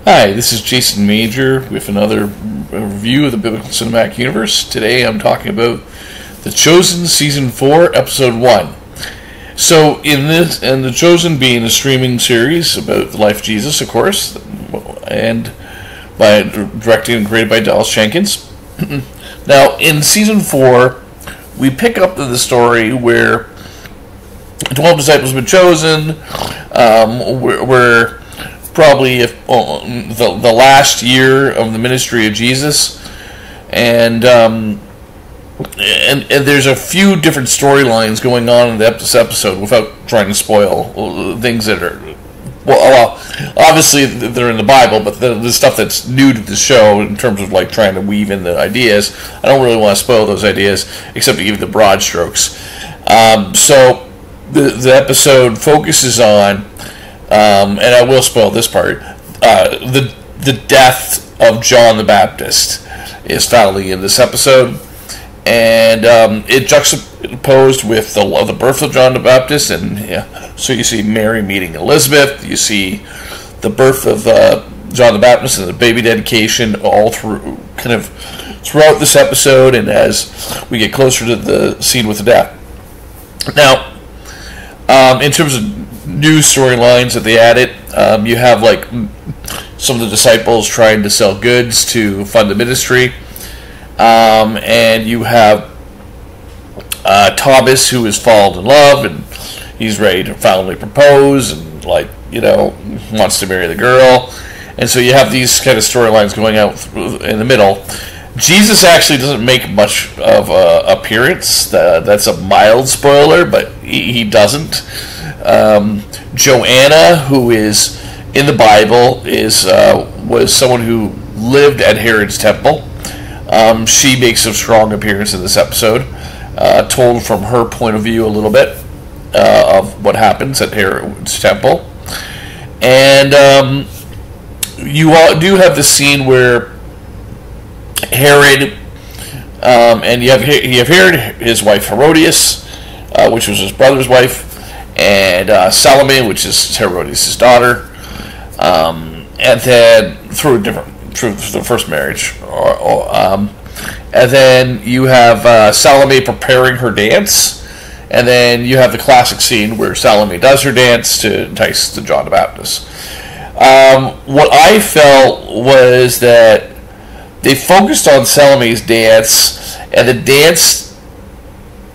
Hi, this is Jason Major with another review of the Biblical Cinematic Universe. Today I'm talking about The Chosen Season 4, Episode 1. So, and The Chosen being a streaming series about the life of Jesus, of course, and directed and created by Dallas Jenkins. Now, in Season 4, we pick up the story where 12 disciples have been chosen, where probably the last year of the ministry of Jesus, and there's a few different storylines going on in this episode without trying to spoil things that are well obviously they're in the Bible, but the stuff that's new to the show in terms of like trying to weave in the ideas, I don't really want to spoil those ideas except to give the broad strokes. So the episode focuses on and I will spoil this part. The death of John the Baptist is finally in this episode, and it juxtaposed with the birth of John the Baptist, and so you see Mary meeting Elizabeth. You see the birth of John the Baptist and the baby dedication all through throughout this episode, and as we get closer to the scene with the death. Now, in terms of new storylines that they added, you have like some of the disciples trying to sell goods to fund the ministry, and you have Thomas, who has fallen in love and he's ready to finally propose and wants to marry the girl, and so you have these kind of storylines going out in the middle. Jesus actually doesn't make much of an appearance. That's a mild spoiler, but he doesn't. Joanna, who is in the Bible, was someone who lived at Herod's temple. She makes a strong appearance in this episode, told from her point of view a little bit of what happens at Herod's temple. And you all do have the scene where Herod, and you have Herod, his wife Herodias, which was his brother's wife, and Salome, which is Herodias' daughter, and then through the first marriage, and then you have Salome preparing her dance, and then you have the classic scene where Salome does her dance to entice the John the Baptist. What I felt was that they focused on Salome's dance, and the dance.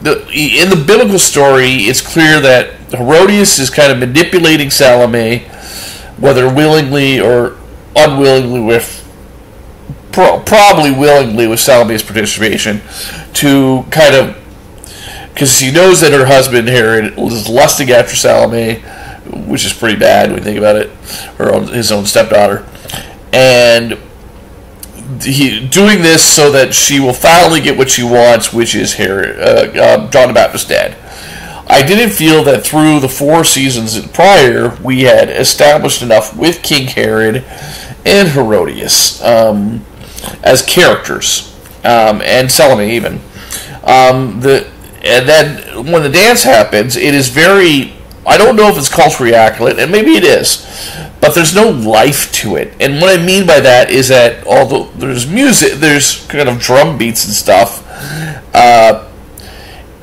In the biblical story, it's clear that Herodias is kind of manipulating Salome, whether willingly or unwillingly, probably willingly with Salome's participation, to kind of, because he knows that her husband Herod is lusting after Salome, which is pretty bad when you think about it, his own stepdaughter, and he doing this so that she will finally get what she wants, which is John the Baptist dead. I didn't feel that through the 4 seasons prior we had established enough with King Herod and Herodias as characters, and Salome even. And then when the dance happens, it is very, I don't know if it's culturally accurate, and maybe it is, but there's no life to it. And what I mean by that is that although there's music, there's kind of drum beats and stuff,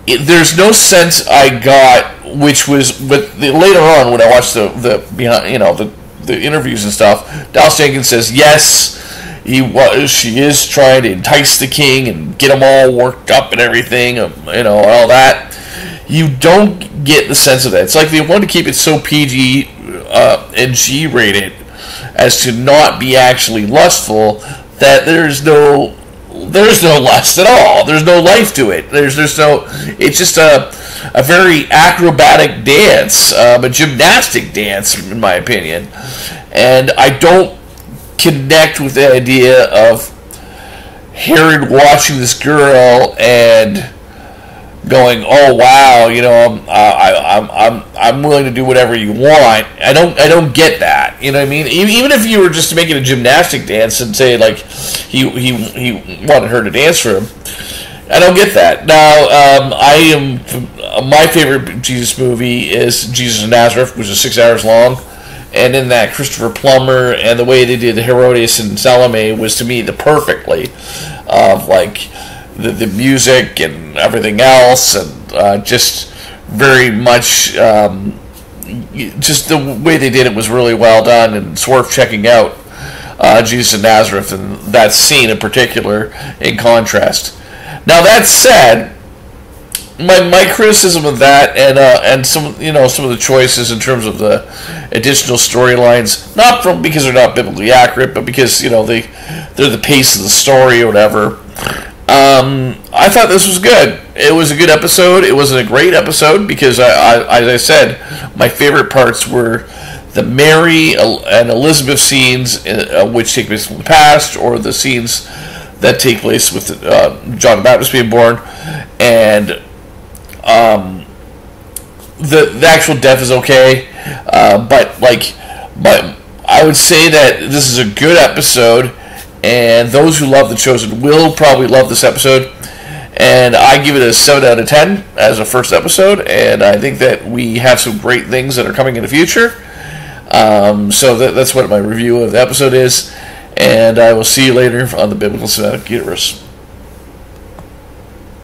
there's no sense I got, which was, but later on when I watched the interviews and stuff, Dallas Jenkins says yes, she is trying to entice the king and get him all worked up and everything, all that. You don't get the sense of that. It's like they want to keep it so PG and G rated as to not be actually lustful, that there's no lust at all. There's no life to it. There's no. It's just a very acrobatic dance, a gymnastic dance, in my opinion. And I don't connect with the idea of Herod watching this girl and going, "Oh wow, I'm willing to do whatever you want." I don't get that. You know what I mean? Even if you were just to make it a gymnastic dance and say like he wanted her to dance for him, I don't get that. Now, my favorite Jesus movie is Jesus of Nazareth, which is 6 hours long, and in that Christopher Plummer and the way they did Herodias and Salome was to me the perfectly of like the music and everything else, and just very much just the way they did it was really well done, and it's worth checking out Jesus of Nazareth and that scene in particular in contrast. Now that said, my criticism of that and some some of the choices in terms of the additional storylines, not from because they're not biblically accurate, but because they're the pace of the story or whatever. I thought this was good. It was a good episode. It wasn't a great episode because as I said, my favorite parts were the Mary and Elizabeth scenes, which take place in the past, or the scenes that take place with John the Baptist being born, and the actual death is okay, but I would say that this is a good episode, and those who love The Chosen will probably love this episode. And I give it a 7 out of 10 as a first episode, and I think that we have some great things that are coming in the future. So that's what my review of the episode is, and I will see you later on the Biblical Cinematic Universe.